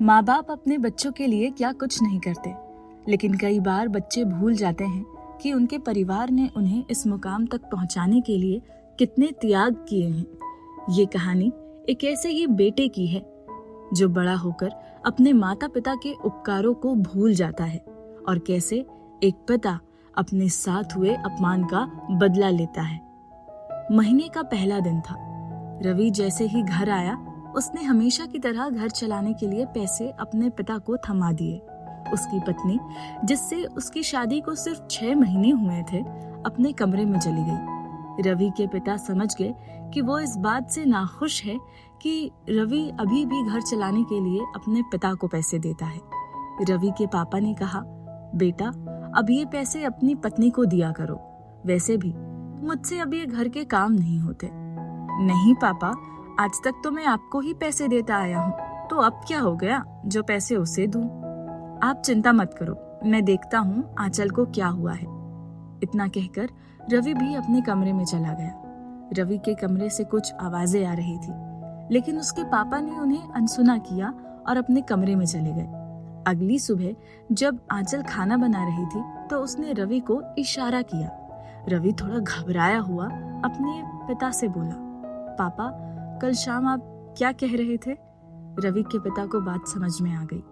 माँ बाप अपने बच्चों के लिए क्या कुछ नहीं करते, लेकिन कई बार बच्चे भूल जाते हैं कि उनके परिवार ने उन्हें इस मुकाम तक पहुंचाने के लिए कितने त्याग किए हैं। ये कहानी एक ऐसे ही बेटे की है जो बड़ा होकर अपने माता पिता के उपकारों को भूल जाता है और कैसे एक पिता अपने साथ हुए अपमान का बदला लेता है। महीने का पहला दिन था। रवि जैसे ही घर आया, उसने हमेशा की तरह घर चलाने के लिए पैसे अपने पिता को थमा दिए। उसकी पत्नी, जिससे उसकी शादी को सिर्फ 6 महीने हुए थे, अपने कमरे में चली गई। रवि के पिता समझ गए कि वो इस बात से नाखुश है कि रवि अभी भी घर चलाने के लिए अपने पिता को पैसे देता है। रवि के पापा ने कहा, बेटा, अब ये पैसे अपनी पत्नी को दिया करो। वैसे भी मुझसे अब ये घर के काम नहीं होते। नहीं पापा, आज तक तो मैं आपको ही पैसे देता आया हूँ, तो अब क्या हो गया जो पैसे उसे दूं? आप चिंता मत करो, मैं देखता हूँ आंचल को क्या हुआ है। इतना कहकर रवि भी अपने कमरे में चला गया। रवि के कमरे से कुछ आवाजें आ रही थी, लेकिन उसके पापा ने उन्हें अनसुना किया और अपने कमरे में चले गए। अगली सुबह जब आंचल खाना बना रही थी तो उसने रवि को इशारा किया। रवि थोड़ा घबराया हुआ अपने पिता से बोला, पापा, कल शाम आप क्या कह रहे थे? रवि के पिता को बात समझ में आ गई।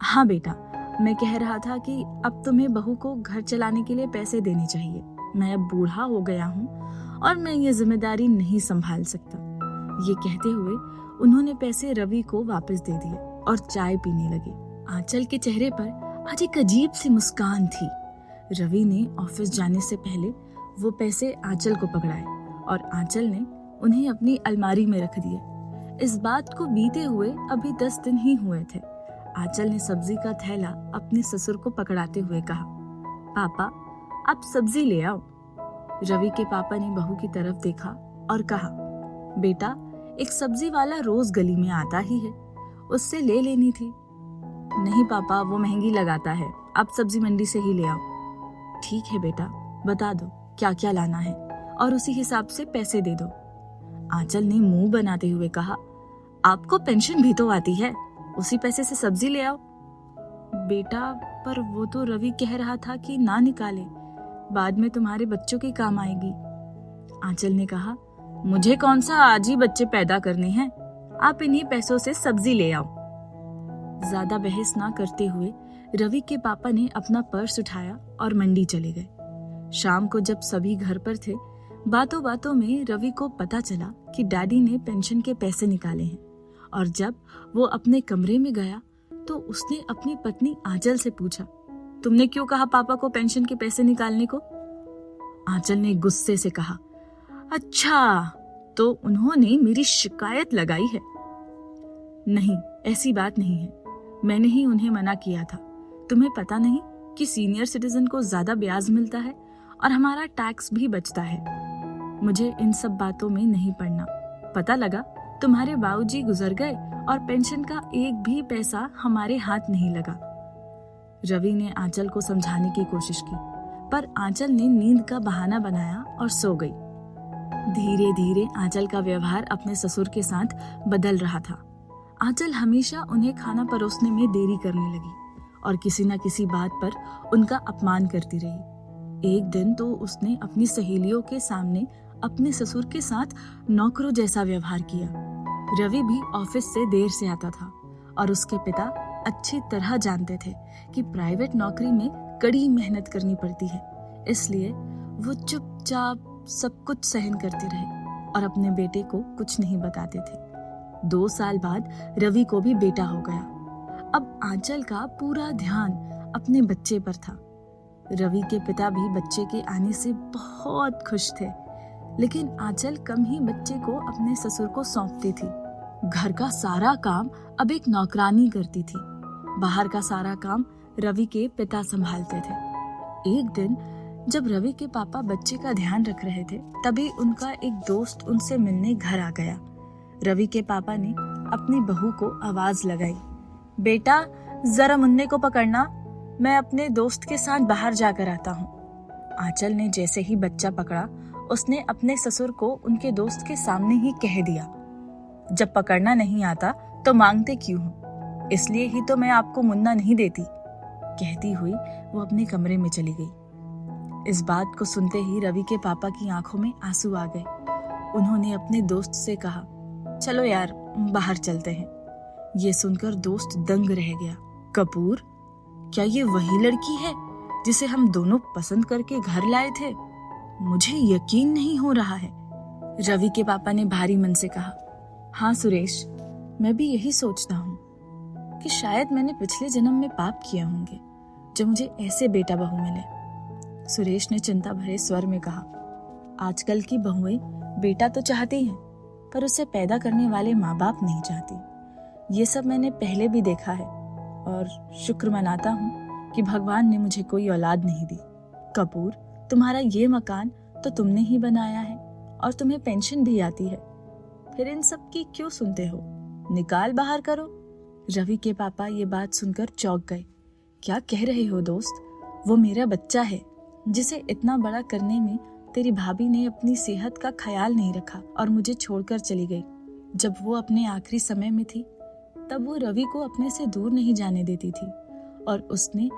हाँ बेटा, मैं कह रहा था कि अब तुम्हें बहू को घर चलाने के लिए पैसे देने चाहिए। मैं अब बूढ़ा हो गया हूँ और मैं ये जिम्मेदारी नहीं संभाल सकता। ये कहते हुए उन्होंने पैसे रवि को वापस दे दिए और चाय पीने लगे। आंचल के चेहरे पर आज एक अजीब सी मुस्कान थी। रवि ने ऑफिस जाने से पहले वो पैसे आंचल को पकड़ाए और आंचल ने उन्हें अपनी अलमारी में रख दिए। इस बात को बीते हुए अभी 10 दिन ही हुए थे। आंचल ने सब्जी का थैला अपने ससुर को पकड़ाते हुए कहा, पापा, आप सब्जी ले आओ। रवि के पापा ने बहू की तरफ देखा और कहा, बेटा, एक सब्जी वाला रोज गली में आता ही है, उससे ले लेनी थी। नहीं पापा, वो महंगी लगाता है, आप सब्जी मंडी से ही ले आओ। ठीक है बेटा, बता दो क्या क्या लाना है और उसी हिसाब से पैसे दे दो। आंचल ने मुंह बनाते हुए कहा, आपको पेंशन भी तो आती है, उसी पैसे से सब्जी ले आओ। बेटा, पर वो तो रवि कह रहा था कि ना निकाले, बाद में तुम्हारे बच्चों के काम आएगी। आंचल ने कहा, मुझे कौन सा आज ही बच्चे पैदा करने हैं, आप इन्हीं पैसों से सब्जी ले आओ। ज्यादा बहस ना करते हुए रवि के पापा ने अपना पर्स उठाया और मंडी चले गए। शाम को जब सभी घर पर थे, बातों बातों में रवि को पता चला कि डैडी ने पेंशन के पैसे निकाले हैं और जब वो अपने कमरे में गया तो उसने अपनी पत्नी आंचल से पूछा, तुमने क्यों कहा पापा को पेंशन के पैसे निकालने को? आंचल ने गुस्से से कहा, अच्छा, तो उन्होंने मेरी शिकायत लगाई है। नहीं, ऐसी बात नहीं है, मैंने ही उन्हें मना किया था। तुम्हें पता नहीं कि सीनियर सिटीजन को ज्यादा ब्याज मिलता है और हमारा टैक्स भी बचता है। मुझे इन सब बातों में नहीं पड़ना। पता लगा तुम्हारे बाबूजी गुजर गए और पेंशन का एक भी पैसा हमारे हाथ नहीं लगा। रवि ने आंचल को समझाने की कोशिश की, पर आंचल ने नींद का बहाना बनाया और सो गई। धीरे धीरे आंचल का व्यवहार अपने ससुर के साथ बदल रहा था। आंचल हमेशा उन्हें खाना परोसने में देरी करने लगी और किसी न किसी बात पर उनका अपमान करती रही। एक दिन तो उसने अपनी सहेलियों के सामने अपने ससुर के साथ नौकरों जैसा व्यवहार किया। रवि भी ऑफिस से देर से आता था और उसके पिता अच्छी तरह जानते थे कि प्राइवेट नौकरी में कड़ी मेहनत करनी पड़ती है, इसलिए वो चुपचाप सब कुछ सहन करते रहे और अपने बेटे को कुछ नहीं बताते थे। 2 साल बाद रवि को भी बेटा हो गया। अब आंचल का पूरा ध्यान अपने बच्चे पर था। रवि के पिता भी बच्चे के आने से बहुत खुश थे, लेकिन आंचल कम ही बच्चे को अपने ससुर को सौंपती थी। घर का सारा काम अब एक नौकरानी करती थी। बाहर का सारा काम रवि के पिता संभालते थे। एक दिन जब रवि के पापा बच्चे का ध्यान रख रहे थे, तभी उनका एक दोस्त उनसे मिलने घर आ गया। रवि के पापा ने अपनी बहू को आवाज लगाई, बेटा, जरा मुन्ने को पकड़ना, मैं अपने दोस्त के साथ बाहर जाकर आता हूँ। आंचल ने जैसे ही बच्चा पकड़ा, उसने अपने ससुर को उनके दोस्त के सामने ही कह दिया, जब पकड़ना नहीं आता तो मांगते क्यों हो? इसलिए ही तो मैं आपको मुन्ना नहीं देती। कहती हुई वो अपने कमरे में चली गई। इस बात को सुनते ही रवि के पापा की आंखों में आंसू आ गए। उन्होंने अपने दोस्त से कहा, चलो यार बाहर चलते हैं। ये सुनकर दोस्त दंग रह गया। कपूर, क्या ये वही लड़की है जिसे हम दोनों पसंद करके घर लाए थे? मुझे यकीन नहीं हो रहा है। रवि के पापा ने भारी मन से कहा, हाँ सुरेश, मैं भी यही सोचता हूँ कि शायद मैंने पिछले जन्म में पाप किए होंगे जो मुझे ऐसे बेटा बहू मिले। सुरेश ने चिंता भरे स्वर में कहा, आजकल की बहुएं बेटा तो चाहती हैं, पर उसे पैदा करने वाले माँ बाप नहीं चाहती। ये सब मैंने पहले भी देखा है और शुक्र मनाता हूँ कि भगवान ने मुझे कोई औलाद नहीं दी। कपूर, तुम्हारा ये मकान तो तुमने ही बनाया है और तुम्हें पेंशन भी आती है, फिर इन सब की क्यों सुनते हो? निकाल बाहर करो। रवि के पापा ये बात सुनकर चौंक गए। क्या कह रहे हो दोस्त? वो मेरा बच्चा है जिसे इतना बड़ा करने में तेरी भाभी ने अपनी सेहत का ख्याल नहीं रखा और मुझे छोड़कर चली गई। जब वो अपने आखिरी समय में थी तब वो रवि को अपने से दूर नहीं जाने देती थी और उसने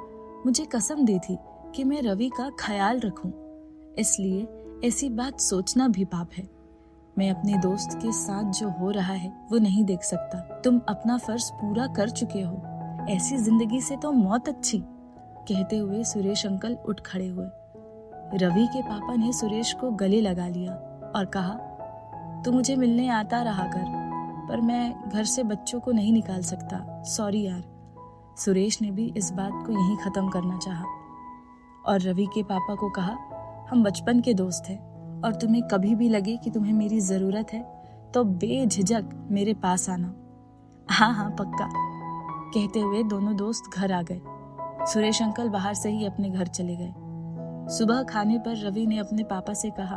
मुझे कसम दी थी कि मैं रवि का ख्याल रखूं। इसलिए ऐसी बात सोचना भी पाप है। मैं अपने दोस्त के साथ जो हो रहा है वो नहीं देख सकता। तुम अपना फर्ज पूरा कर चुके हो, ऐसी जिंदगी से तो मौत अच्छी। कहते हुए सुरेश अंकल उठ खड़े हुए। रवि के पापा ने सुरेश को गले लगा लिया और कहा, तू मुझे मिलने आता रहा कर, पर मैं घर से बच्चों को नहीं निकाल सकता। सॉरी यार। सुरेश ने भी इस बात को यहीं खत्म करना चाहा और रवि के पापा को कहा, हम बचपन के दोस्त हैं और तुम्हें कभी भी लगे कि तुम्हें मेरी जरूरत है तो बेझिझक मेरे पास आना। हाँ हाँ पक्का। कहते हुए दोनों दोस्त घर आ गए। सुरेश अंकल बाहर से ही अपने घर चले गए। सुबह खाने पर रवि ने अपने पापा से कहा,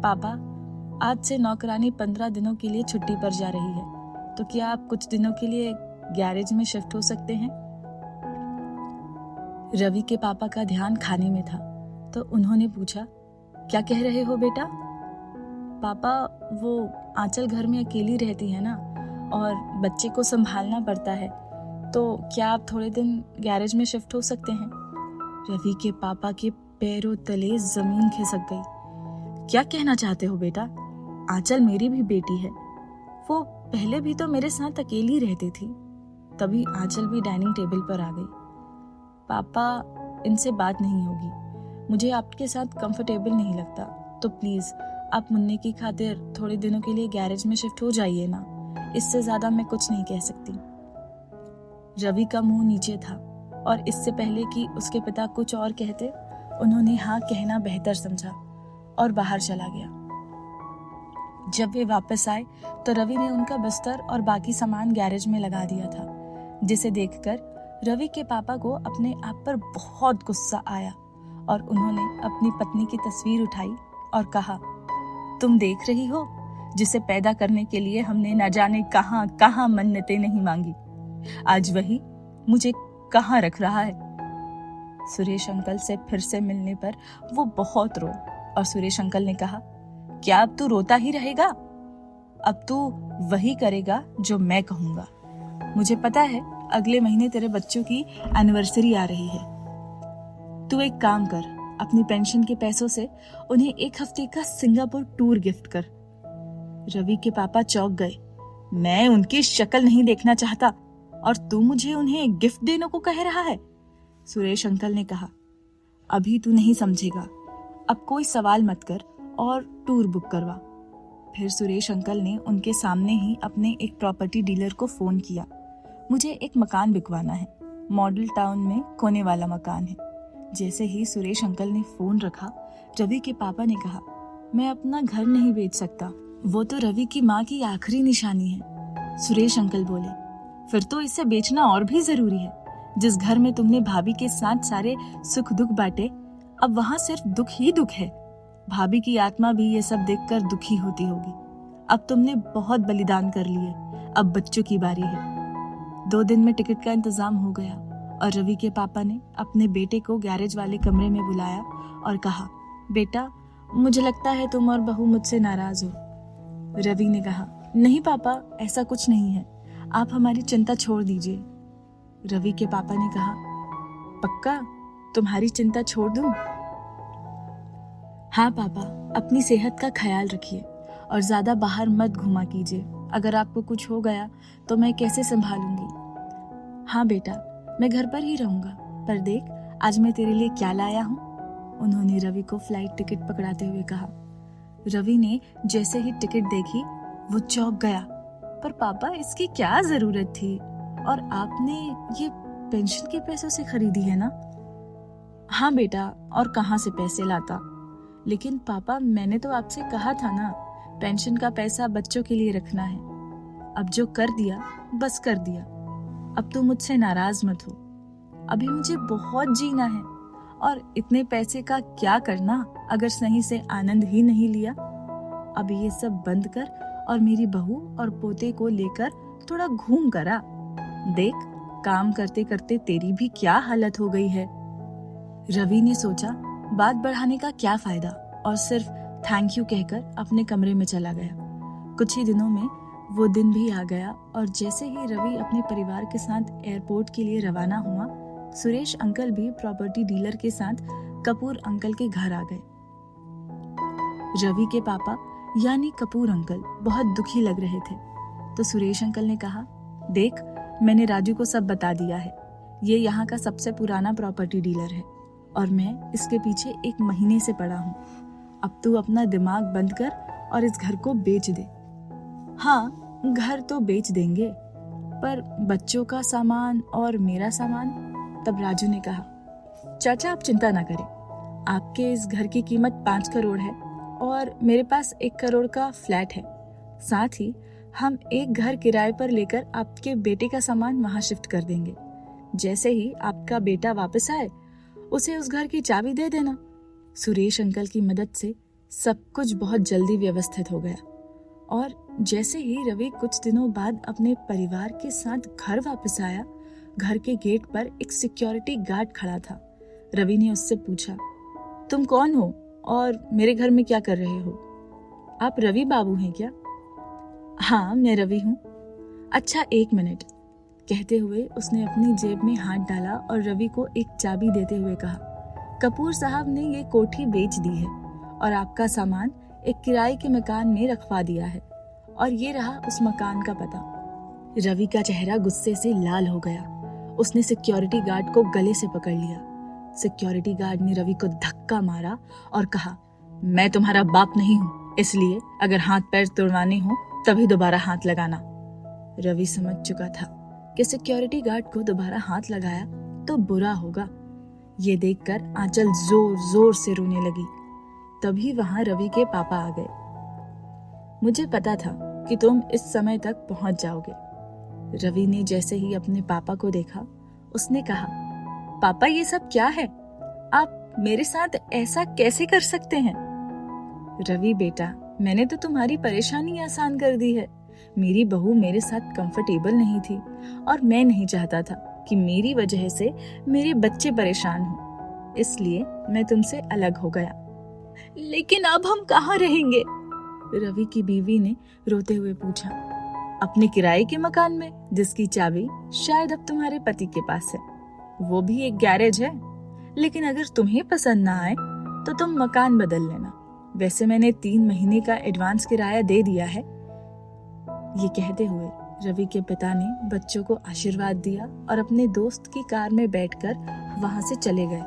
पापा, आज से नौकरानी 15 दिनों के लिए छुट्टी पर जा रही है, तो क्या आप कुछ दिनों के लिए गैरेज में शिफ्ट हो सकते हैं? रवि के पापा का ध्यान खाने में था तो उन्होंने पूछा, क्या कह रहे हो बेटा? पापा, वो आंचल घर में अकेली रहती है ना और बच्चे को संभालना पड़ता है, तो क्या आप थोड़े दिन गैरेज में शिफ्ट हो सकते हैं? रवि के पापा के पैरों तले जमीन खिसक गई। क्या कहना चाहते हो बेटा? आंचल मेरी भी बेटी है। वो पहले भी तो मेरे साथ अकेली रहती थी। तभी आंचल भी डाइनिंग टेबल पर आ गई। पापा, इनसे बात नहीं होगी। मुझे आपके साथ कंफर्टेबल नहीं लगता, तो प्लीज आप मुन्ने की खातिर थोड़े दिनों के लिए गैरेज में शिफ्ट हो जाइए ना। इससे ज्यादा मैं कुछ नहीं कह सकती। रवि का मुंह नीचे था और इससे पहले कि उसके पिता कुछ और कहते, उन्होंने हाँ कहना बेहतर समझा और बाहर चला गया। जब वे वापस आए तो रवि ने उनका बिस्तर और बाकी सामान गैरेज में लगा दिया था, जिसे देखकर रवि के पापा को अपने आप पर बहुत गुस्सा आया और उन्होंने अपनी पत्नी की तस्वीर उठाई और कहा, तुम देख रही हो, जिसे पैदा करने के लिए हमने न जाने कहां कहां मन्नतें नहीं मांगी, आज वही मुझे कहां रख रहा है। सुरेश अंकल से फिर से मिलने पर वो बहुत रोए और सुरेश अंकल ने कहा, क्या अब तू रोता ही रहेगा? अब तू वही करेगा जो मैं कहूंगा। मुझे पता है अगले महीने तेरे बच्चों की एनिवर्सरी आ रही है। तू एक काम कर, अपनी पेंशन के पैसों से उन्हें 1 हफ्ते का सिंगापुर टूर गिफ्ट कर। रवि के पापा चौंक गए। मैं उनकी शक्ल नहीं देखना चाहता और तू मुझे उन्हें गिफ्ट देने को कह रहा है? सुरेश अंकल ने कहा, अभी तू नहीं समझेगा, अब कोई सवाल मत कर और टूर बुक करवा। फिर सुरेश अंकल ने उनके सामने ही अपने एक प्रॉपर्टी डीलर को फोन किया। मुझे एक मकान बिकवाना है, मॉडल टाउन में कोने वाला मकान है। जैसे ही सुरेश अंकल ने फोन रखा, रवि के पापा ने कहा, मैं अपना घर नहीं बेच सकता, वो तो रवि की माँ की आखिरी निशानी है। सुरेश अंकल बोले, फिर तो इसे बेचना और भी जरूरी है। जिस घर में तुमने भाभी के साथ सारे सुख दुख बांटे, अब वहां सिर्फ दुख ही दुख है। भाभी की आत्मा भी ये सब देखकर दुखी होती होगी। अब तुमने बहुत बलिदान कर लिए, अब बच्चों की बारी है। 2 दिन में टिकट का इंतजाम हो गया और रवि के पापा ने अपने बेटे को गैरेज वाले कमरे में बुलाया और कहा, बेटा, मुझे लगता है तुम और बहू मुझसे नाराज हो। रवि ने कहा, नहीं पापा, ऐसा कुछ नहीं है, आप हमारी चिंता छोड़ दीजिए। रवि के पापा ने कहा, पक्का तुम्हारी चिंता छोड़ दूं? हाँ पापा, अपनी सेहत का ख्याल रखिए और ज्यादा बाहर मत घुमा कीजिए। अगर आपको कुछ हो गया तो मैं कैसे संभालूंगी? हाँ बेटा, मैं घर पर ही रहूंगा, पर देख आज मैं तेरे लिए क्या लाया हूँ। उन्होंने रवि को फ्लाइट टिकट पकड़ाते हुए कहा। रवि ने जैसे ही टिकट देखी वो चौंक गया। पर पापा, इसकी क्या जरूरत थी? और आपने ये पेंशन के पैसों से खरीदी है ना? हाँ बेटा, और कहाँ से पैसे लाता? लेकिन पापा, मैंने तो आपसे कहा था ना, पेंशन का पैसा बच्चों के लिए रखना है। अब जो कर दिया बस कर दिया। अब तुम मुझसे नाराज मत हो। अभी मुझे बहुत जीना है, और इतने पैसे का क्या करना अगर सही से आनंद ही नहीं लिया। अब ये सब बंद कर और मेरी बहू और पोते को लेकर थोड़ा घूम कर आ। देख, काम करते करते तेरी भी क्या हालत हो गई है। रवि ने सोचा बात बढ़ाने का क्या फायदा, और सिर्फ थैंक यू कहकर अपने कमरे में चला गया। कुछ ही दिनों में वो दिन भी आ गया, और जैसे ही रवि अपने परिवार के साथ एयरपोर्ट के लिए रवाना हुआ, सुरेश अंकल भी प्रॉपर्टी डीलर के साथ कपूर अंकल के घर आ गए। रवि के पापा यानी कपूर अंकल बहुत दुखी लग रहे थे, तो सुरेश अंकल ने कहा, देख, मैंने राजू को सब बता दिया है। ये यहाँ का सबसे पुराना प्रॉपर्टी डीलर है, और मैं इसके पीछे 1 महीने से पड़ा हूँ। अब तू अपना दिमाग बंद कर और इस घर को बेच दे। हाँ, घर तो बेच देंगे, पर बच्चों का सामान और मेरा सामान? तब राजू ने कहा, चाचा आप चिंता ना करें, आपके इस घर की कीमत 5 करोड़ है, और मेरे पास 1 करोड़ का फ्लैट है। साथ ही हम एक घर किराए पर लेकर आपके बेटे का सामान वहां शिफ्ट कर देंगे। जैसे ही आपका बेटा वापस आए, उसे उस घर की चाबी दे देना। सुरेश अंकल की मदद से सब कुछ बहुत जल्दी व्यवस्थित हो गया, और जैसे ही रवि कुछ दिनों बाद अपने परिवार के साथ घर वापस आया, घर के गेट पर एक सिक्योरिटी गार्ड खड़ा था। रवि ने उससे पूछा, तुम कौन हो और मेरे घर में क्या कर रहे हो? आप रवि बाबू हैं क्या? हाँ, मैं रवि हूँ। अच्छा, 1 मिनट, कहते हुए उसने अपनी जेब में हाथ डाला और रवि को एक चाबी देते हुए कहा, कपूर साहब ने ये कोठी बेच दी है, और आपका सामान एक किराए के मकान में रखवा दिया है, और ये रहा उस मकान का पता। रवि का चेहरा गुस्से से लाल हो गया। उसने सिक्योरिटी गार्ड को गले से पकड़ लिया। सिक्योरिटी गार्ड ने रवि को धक्का मारा और कहा, मैं तुम्हारा बाप नहीं हूँ, इसलिए अगर हाथ पैर तोड़वाने हो तभी दोबारा हाथ लगाना। रवि समझ चुका था कि सिक्योरिटी गार्ड को दोबारा हाथ लगाया तो बुरा होगा। ये देखकर आंचल जोर जोर से रोने लगी। तभी वहां रवि के पापा आ गए। मुझे पता था कि तुम इस समय तक पहुंच जाओगे। रवि ने जैसे ही अपने पापा को देखा, उसने कहा, पापा ये सब क्या है? आप मेरे साथ ऐसा कैसे कर सकते हैं? रवि बेटा, मैंने तो तुम्हारी परेशानी आसान कर दी है। मेरी बहू मेरे साथ कंफर्टेबल नहीं थी, और मैं नहीं चाहता था कि मेरी वजह से मेरे बच्चे परेशान हों, इसलिए मैं तुमसे अलग हो गया। लेकिन अब हम कहाँ रहेंगे? रवि की बीवी ने रोते हुए पूछा। अपने किराए के मकान में, जिसकी चाबी शायद अब तुम्हारे पति के पास है। वो भी एक गैरेज है, लेकिन अगर तुम्हें पसंद ना आए तो तुम मकान बदल लेना। वैसे मैंने 3 महीने का एडवांस किराया दे दिया है। ये कहते हुए रवि के पिता ने बच्चों को आशीर्वाद दिया और अपने दोस्त की कार में बैठकर वहां से चले गए।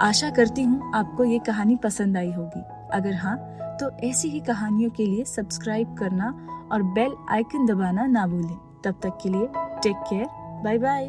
आशा करती हूँ आपको ये कहानी पसंद आई होगी। अगर हाँ, तो ऐसी ही कहानियों के लिए सब्सक्राइब करना और बेल आइकन दबाना ना भूलें। तब तक के लिए टेक केयर, बाय बाय।